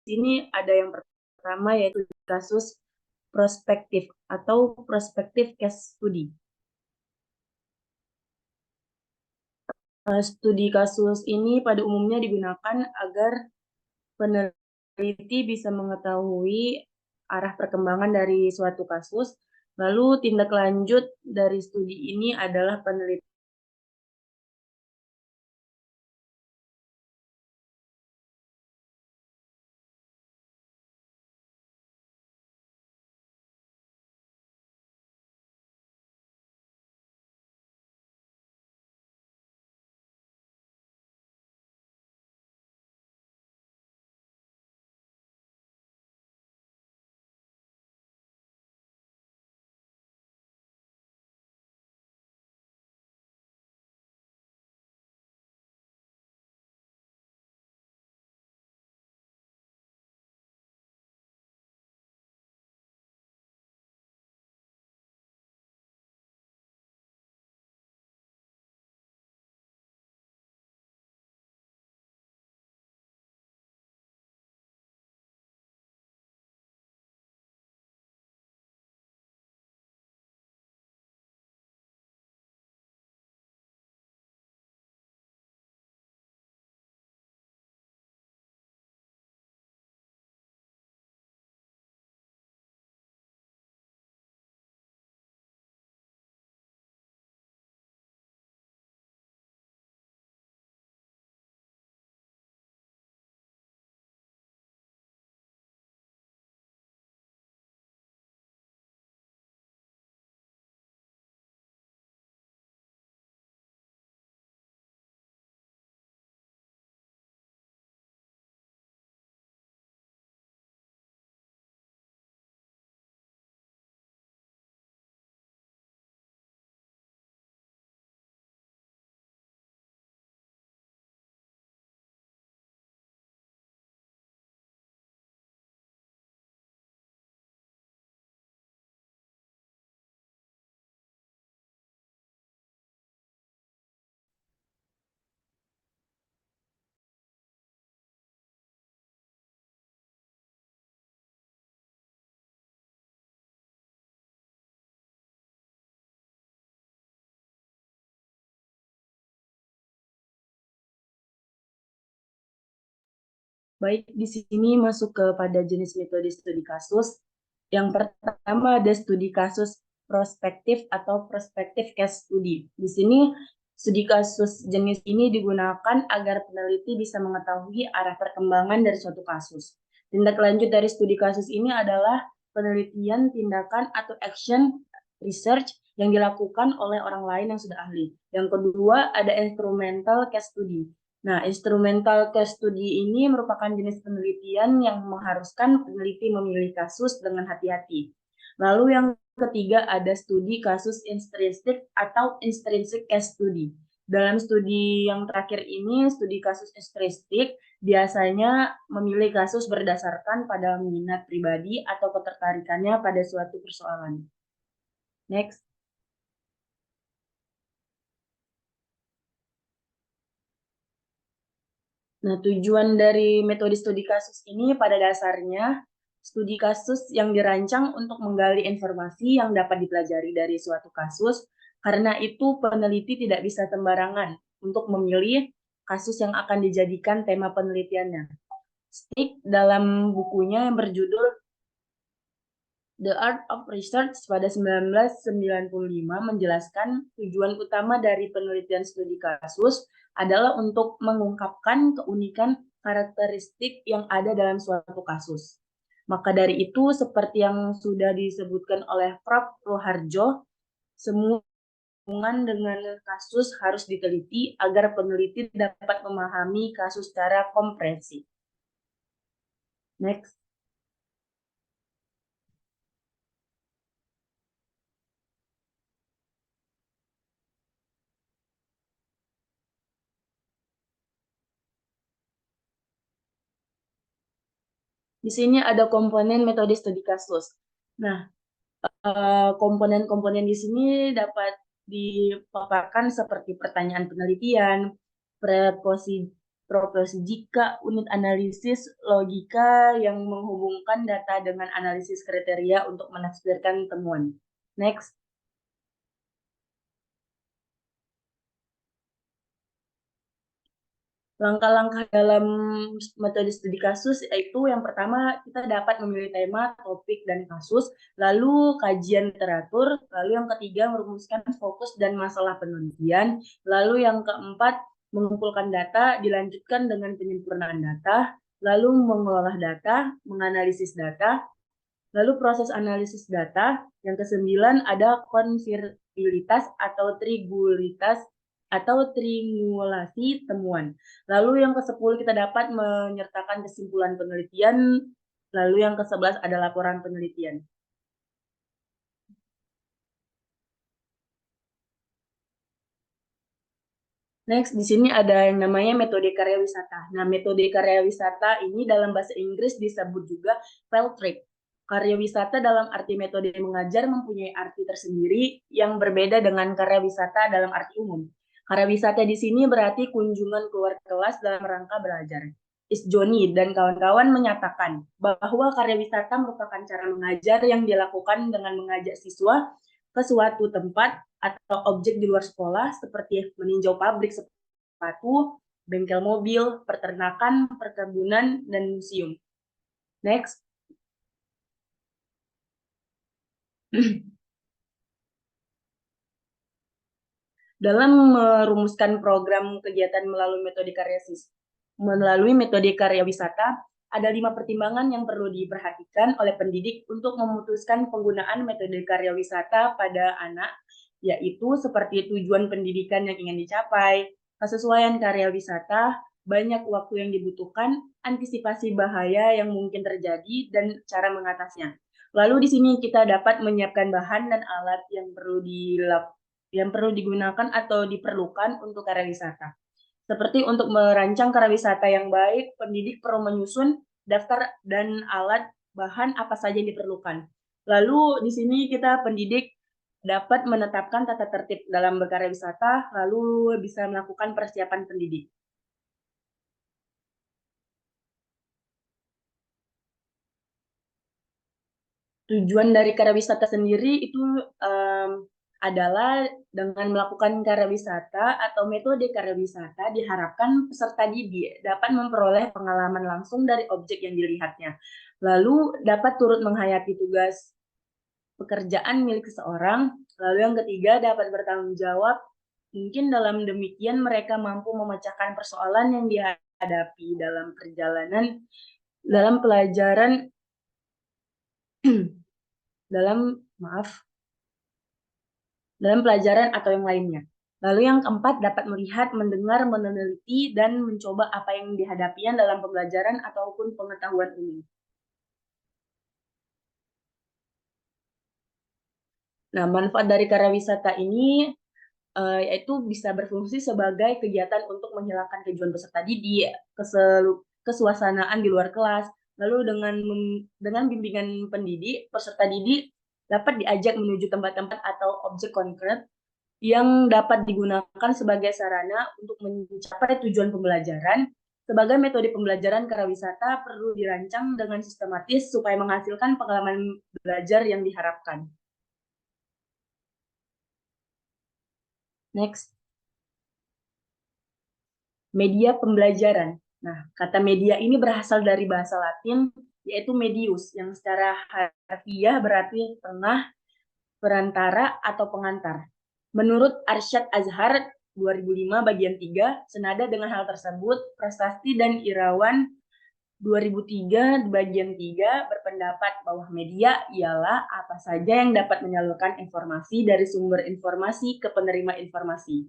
di sini ada yang pertama yaitu kasus prospektif atau prospektif case study. Studi kasus ini pada umumnya digunakan agar peneliti bisa mengetahui arah perkembangan dari suatu kasus, lalu tindak lanjut dari studi ini adalah penelitian Baik, di sini masuk kepada jenis metode studi kasus. Yang pertama ada studi kasus prospektif atau prospektif case study. Di sini studi kasus jenis ini digunakan agar peneliti bisa mengetahui arah perkembangan dari suatu kasus. Tindak lanjut dari studi kasus ini adalah penelitian, tindakan, atau action research yang dilakukan oleh orang lain yang sudah ahli. Yang kedua ada instrumental case study. Nah, instrumental case study ini merupakan jenis penelitian yang mengharuskan peneliti memilih kasus dengan hati-hati. Lalu yang ketiga ada studi kasus intrinsik atau intrinsic case study. Dalam studi yang terakhir ini, studi kasus intrinsik biasanya memilih kasus berdasarkan pada minat pribadi atau ketertarikannya pada suatu persoalan. Next. Nah, tujuan dari metode studi kasus ini pada dasarnya studi kasus yang dirancang untuk menggali informasi yang dapat dipelajari dari suatu kasus, karena itu peneliti tidak bisa sembarangan untuk memilih kasus yang akan dijadikan tema penelitiannya. Stick dalam bukunya yang berjudul The Art of Research pada 1995 menjelaskan tujuan utama dari penelitian studi kasus adalah untuk mengungkapkan keunikan karakteristik yang ada dalam suatu kasus. Maka dari itu, seperti yang sudah disebutkan oleh Prof. Roharjo, semua hubungan dengan kasus harus diteliti agar peneliti dapat memahami kasus secara komprehensif. Next. Di sini ada komponen metode studi kasus. Nah, komponen-komponen di sini dapat dipaparkan seperti pertanyaan penelitian, proposijika, unit analisis, logika yang menghubungkan data dengan analisis kriteria untuk menafsirkan temuan. Next. Langkah-langkah dalam metode studi kasus yaitu yang pertama kita dapat memilih tema, topik, dan kasus, lalu kajian teratur, lalu yang ketiga merumuskan fokus dan masalah penelitian, lalu yang keempat mengumpulkan data, dilanjutkan dengan penyempurnaan data, lalu mengolah data, menganalisis data, lalu proses analisis data, yang kesembilan ada konvirbilitas atau trigulitas atau triangulasi temuan. Lalu yang ke-10 kita dapat menyertakan kesimpulan penelitian, lalu yang ke-11 ada laporan penelitian. Next, di sini ada yang namanya metode karya wisata. Nah, metode karya wisata ini dalam bahasa Inggris disebut juga field trip. Karya wisata dalam arti metode mengajar mempunyai arti tersendiri yang berbeda dengan karya wisata dalam arti umum. Karya wisata di sini berarti kunjungan keluar kelas dalam rangka belajar. Isjoni dan kawan-kawan menyatakan bahwa karya wisata merupakan cara mengajar yang dilakukan dengan mengajak siswa ke suatu tempat atau objek di luar sekolah seperti meninjau pabrik sepatu, bengkel mobil, peternakan, perkebunan, dan museum. Next. Dalam merumuskan program kegiatan melalui metode karya wisata, ada 5 pertimbangan yang perlu diperhatikan oleh pendidik untuk memutuskan penggunaan metode karya wisata pada anak, yaitu seperti tujuan pendidikan yang ingin dicapai, kesesuaian karya wisata, banyak waktu yang dibutuhkan, antisipasi bahaya yang mungkin terjadi, dan cara mengatasinya. Lalu di sini kita dapat menyiapkan bahan dan alat yang perlu digunakan atau diperlukan untuk karya wisata. Seperti untuk merancang karya wisata yang baik, pendidik perlu menyusun daftar dan alat bahan apa saja yang diperlukan. Lalu di sini kita pendidik dapat menetapkan tata tertib dalam berkarya wisata, lalu bisa melakukan persiapan pendidik. Tujuan dari karya wisata sendiri itu adalah dengan melakukan karya wisata atau metode karya wisata diharapkan peserta didik dapat memperoleh pengalaman langsung dari objek yang dilihatnya. Lalu dapat turut menghayati tugas pekerjaan milik seseorang. Lalu yang ketiga dapat bertanggung jawab. Mungkin dalam demikian mereka mampu memecahkan persoalan yang dihadapi dalam perjalanan, dalam pelajaran, dalam pelajaran atau yang lainnya. Lalu yang keempat dapat melihat, mendengar, meneliti, dan mencoba apa yang dihadapinya dalam pembelajaran ataupun pengetahuan umum. Nah, manfaat dari karya wisata ini yaitu bisa berfungsi sebagai kegiatan untuk menghilangkan kejenuhan peserta didik, kesuasanaan di luar kelas. Lalu dengan bimbingan pendidik, peserta didik dapat diajak menuju tempat-tempat atau objek konkret yang dapat digunakan sebagai sarana untuk mencapai tujuan pembelajaran. Sebagai metode pembelajaran karya wisata perlu dirancang dengan sistematis supaya menghasilkan pengalaman belajar yang diharapkan. Next. Media pembelajaran. Nah, kata media ini berasal dari bahasa Latin, yaitu medius, yang secara harfiah berarti tengah, perantara, atau pengantar. Menurut Arsyad Azhar 2005 bagian 3, senada dengan hal tersebut, Prasasti dan Irawan 2003 bagian 3 berpendapat bahwa media ialah apa saja yang dapat menyalurkan informasi dari sumber informasi ke penerima informasi.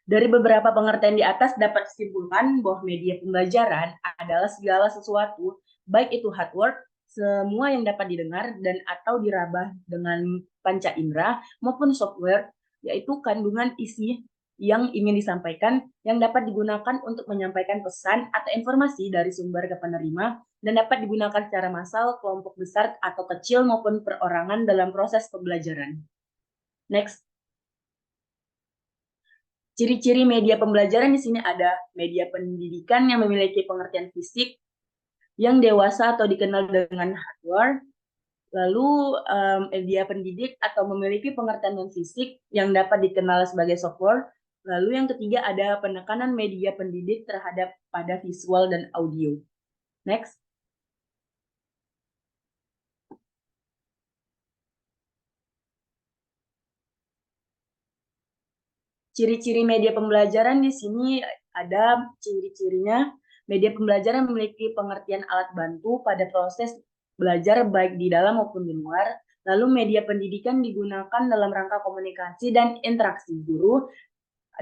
Dari beberapa pengertian di atas dapat disimpulkan bahwa media pembelajaran adalah segala sesuatu, baik itu hardware, semua yang dapat didengar dan atau diraba dengan panca indera, maupun software, yaitu kandungan isi yang ingin disampaikan, yang dapat digunakan untuk menyampaikan pesan atau informasi dari sumber ke penerima, dan dapat digunakan secara massal, kelompok besar atau kecil maupun perorangan dalam proses pembelajaran. Next. Ciri-ciri media pembelajaran di sini ada media pendidikan yang memiliki pengertian fisik, yang dewasa atau dikenal dengan hardware, lalu media pendidik atau memiliki pengertian non-fisik yang dapat dikenal sebagai software, lalu yang ketiga ada penekanan media pendidik terhadap pada visual dan audio. Next. Ciri-ciri media pembelajaran di sini ada ciri-cirinya. Media pembelajaran memiliki pengertian alat bantu pada proses belajar baik di dalam maupun di luar. Lalu media pendidikan digunakan dalam rangka komunikasi dan interaksi guru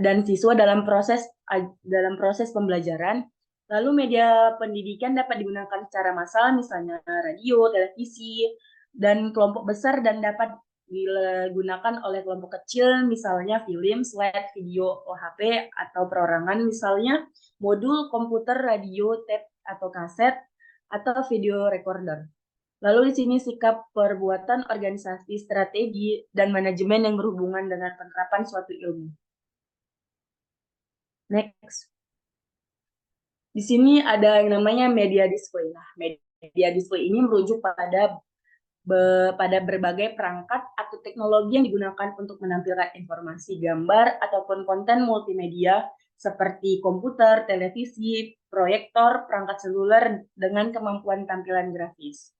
dan siswa dalam proses pembelajaran. Lalu media pendidikan dapat digunakan secara massal, misalnya radio, televisi, dan kelompok besar, dan dapat digunakan oleh kelompok kecil, misalnya film, slide, video OHP, atau perorangan, misalnya modul komputer, radio, tape, atau kaset, atau video recorder. Lalu di sini sikap perbuatan, organisasi, strategi, dan manajemen yang berhubungan dengan penerapan suatu ilmu. Next. Di sini ada yang namanya media display. Nah, media display ini merujuk pada berbagai perangkat atau teknologi yang digunakan untuk menampilkan informasi, gambar, ataupun konten multimedia seperti komputer, televisi, proyektor, perangkat seluler dengan kemampuan tampilan grafis.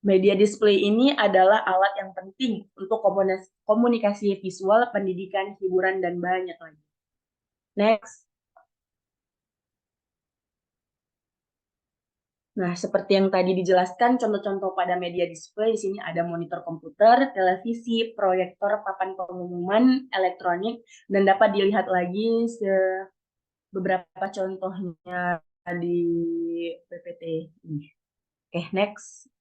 Media display ini adalah alat yang penting untuk komunikasi visual, pendidikan, hiburan, dan banyak lagi. Next. Nah, seperti yang tadi dijelaskan, contoh-contoh pada media display di sini ada monitor komputer, televisi, proyektor, papan pengumuman, elektronik, dan dapat dilihat lagi beberapa contohnya di PPT ini. Oke, next.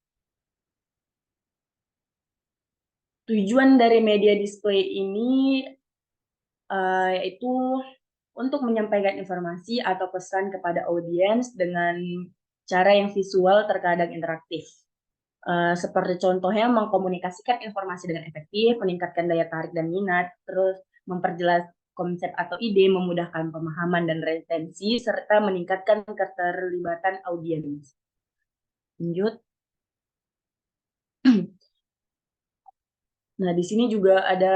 Tujuan dari media display ini yaitu untuk menyampaikan informasi atau pesan kepada audiens dengan cara yang visual terkadang interaktif. Seperti contohnya mengkomunikasikan informasi dengan efektif, meningkatkan daya tarik dan minat, terus memperjelas konsep atau ide, memudahkan pemahaman dan retensi, serta meningkatkan keterlibatan audiens. Lanjut. Nah, di sini juga ada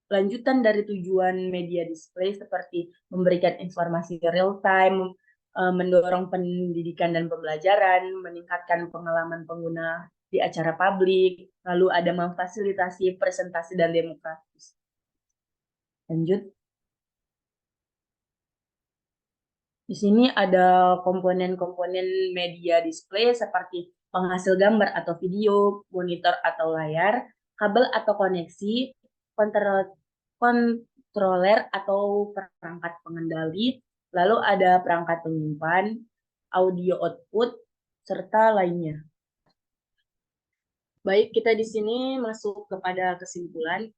lanjutan dari tujuan media display seperti memberikan informasi real time, mendorong pendidikan dan pembelajaran, meningkatkan pengalaman pengguna di acara publik, lalu ada memfasilitasi presentasi dan demokratis. Lanjut. Di sini ada komponen-komponen media display seperti penghasil gambar atau video, monitor atau layar, kabel atau koneksi, controller atau perangkat pengendali, lalu ada perangkat penyimpan, audio output, serta lainnya. Baik, kita di sini masuk kepada kesimpulan.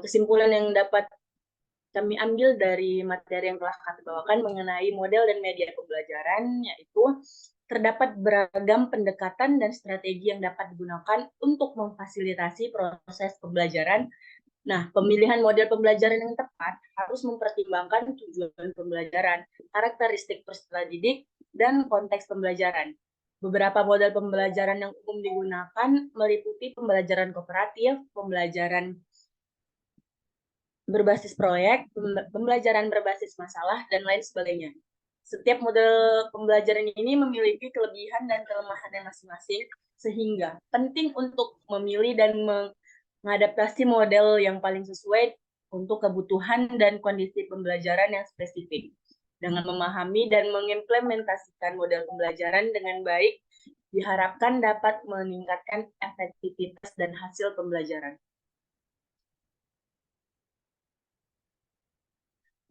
Kesimpulan yang dapat kami ambil dari materi yang telah kami bawakan mengenai model dan media pembelajaran, yaitu terdapat beragam pendekatan dan strategi yang dapat digunakan untuk memfasilitasi proses pembelajaran. Nah, pemilihan model pembelajaran yang tepat harus mempertimbangkan tujuan pembelajaran, karakteristik peserta didik, dan konteks pembelajaran. Beberapa model pembelajaran yang umum digunakan meliputi pembelajaran kooperatif, pembelajaran berbasis proyek, pembelajaran berbasis masalah, dan lain sebagainya. Setiap model pembelajaran ini memiliki kelebihan dan kelemahannya masing-masing, sehingga penting untuk memilih dan mengadaptasi model yang paling sesuai untuk kebutuhan dan kondisi pembelajaran yang spesifik. Dengan memahami dan mengimplementasikan model pembelajaran dengan baik, diharapkan dapat meningkatkan efektivitas dan hasil pembelajaran.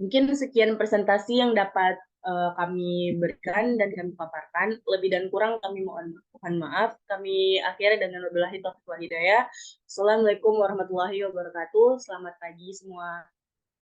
Mungkin sekian presentasi yang dapat kami berikan dan kami paparkan. Lebih dan kurang kami mohon maaf. Kami akhiri dengan wabillahi taufiq wal hidayah. Assalamualaikum warahmatullahi wabarakatuh. Selamat pagi semua.